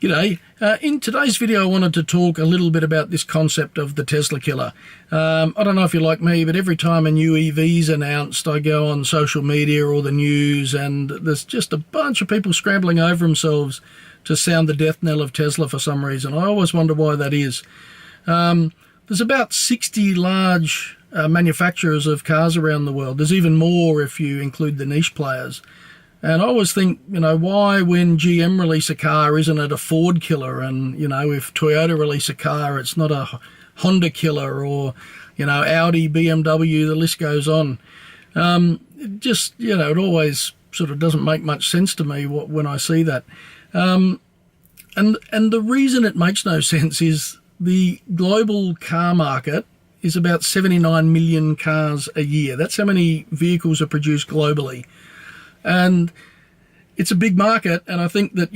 G'day. In today's video I wanted to talk a little bit about this concept of the Tesla killer. I don't know if you're like me, but every time a new EV is announced I go on social media or the news and there's just a bunch of people scrambling over themselves to sound the death knell of Tesla for some reason. I always wonder why that is. There's about 60 large manufacturers of cars around the world. There's even more if you include the niche players. And I always think, why when GM release a car, isn't it a Ford killer? And, if Toyota release a car, it's not a Honda killer, or, Audi, BMW, the list goes on. It always sort of doesn't make much sense to me when I see that. And the reason it makes no sense is the global car market is about 79 million cars a year. That's how many vehicles are produced globally. And it's a big market, and I think that,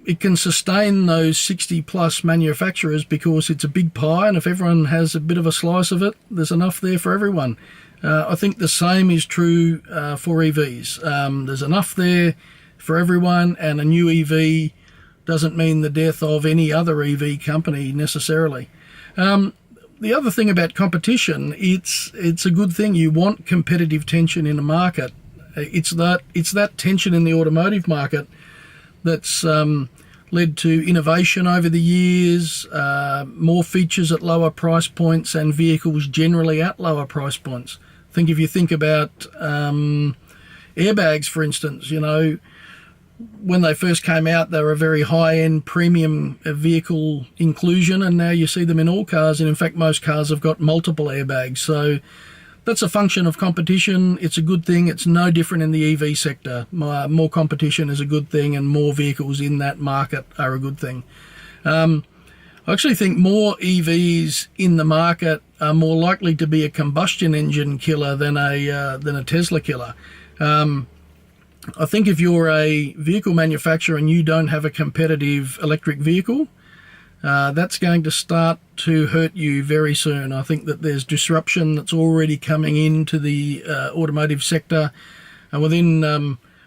it can sustain those 60 plus manufacturers because it's a big pie, and if everyone has a bit of a slice of it, there's enough there for everyone. I think the same is true for EVs. There's enough there for everyone, and a new EV doesn't mean the death of any other EV company necessarily. The other thing about competition, it's a good thing. You want competitive tension in a market. It's that tension in the automotive market that's led to innovation over the years, more features at lower price points, and vehicles generally at lower price points. If you think about airbags, for instance, when they first came out, they were a very high-end premium vehicle inclusion, and now you see them in all cars, and in fact most cars have got multiple airbags. So that's a function of competition. It's a good thing. It's no different in the EV sector. More competition is a good thing, and more vehicles in that market are a good thing. I actually think more EVs in the market are more likely to be a combustion engine killer than a Tesla killer. I think if you're a vehicle manufacturer and you don't have a competitive electric vehicle, that's going to start to hurt you very soon. I think that there's disruption that's already coming into the automotive sector. And within,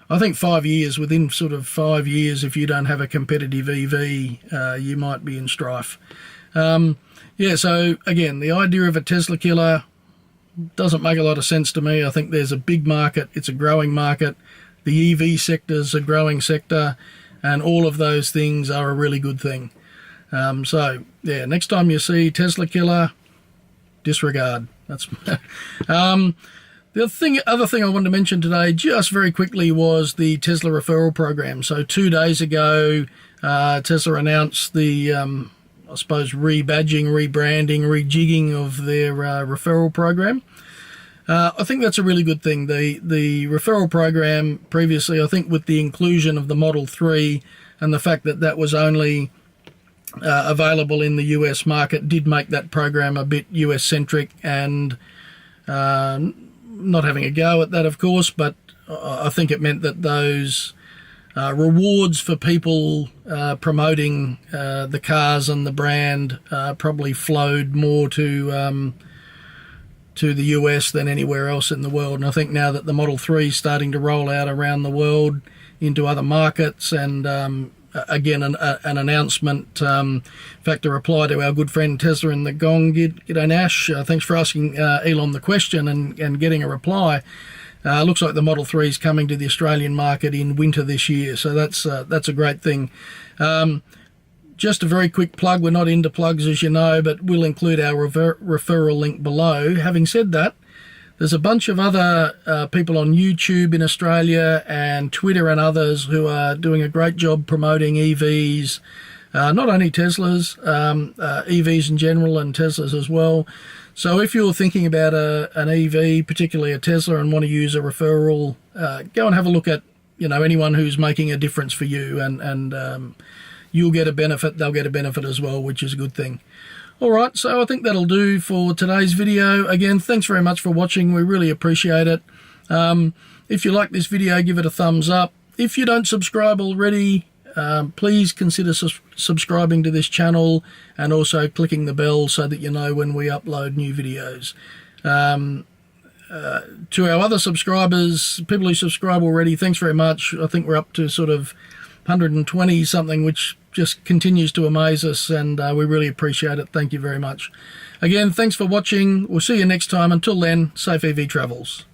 I think 5 years, within sort of 5 years, if you don't have a competitive EV, you might be in strife. So again, the idea of a Tesla killer doesn't make a lot of sense to me. I think there's a big market. It's a growing market. The EV sector is a growing sector, and all of those things are a really good thing. Next time you see Tesla killer, disregard. That's the other thing I wanted to mention today, just very quickly, was the Tesla referral program. So 2 days ago, Tesla announced the, rebadging, rebranding, rejigging of their referral program. I think that's a really good thing. The referral program previously, I think with the inclusion of the Model 3 and the fact that that was only available in the US market, did make that program a bit US centric, and not having a go at that, of course, but I think it meant that those rewards for people promoting the cars and the brand probably flowed more to the US than anywhere else in the world. And I think now that the Model 3 is starting to roll out around the world into other markets, and again, an announcement, in fact, a reply to our good friend Tesla in the Gong. G'day Nash, thanks for asking Elon the question and getting a reply. Looks like the Model 3 is coming to the Australian market in winter this year, so that's a great thing. Just a very quick plug, we're not into plugs as you know, but we'll include our referral link below. Having said that, there's a bunch of other people on YouTube in Australia and Twitter and others who are doing a great job promoting EVs, not only Teslas, EVs in general and Teslas as well. So if you're thinking about an EV, particularly a Tesla, and want to use a referral, go and have a look at anyone who's making a difference for you, and you'll get a benefit, they'll get a benefit as well, which is a good thing. Alright, so I think that'll do for today's video. Again, thanks very much for watching, we really appreciate it. If you like this video, give it a thumbs up. If you don't subscribe already, please consider subscribing to this channel, and also clicking the bell so that you know when we upload new videos. To our other subscribers, people who subscribe already, thanks very much. I think we're up to sort of 120 something, which just continues to amaze us, and we really appreciate it. Thank you very much. Again, thanks for watching. We'll see you next time. Until then, safe EV travels.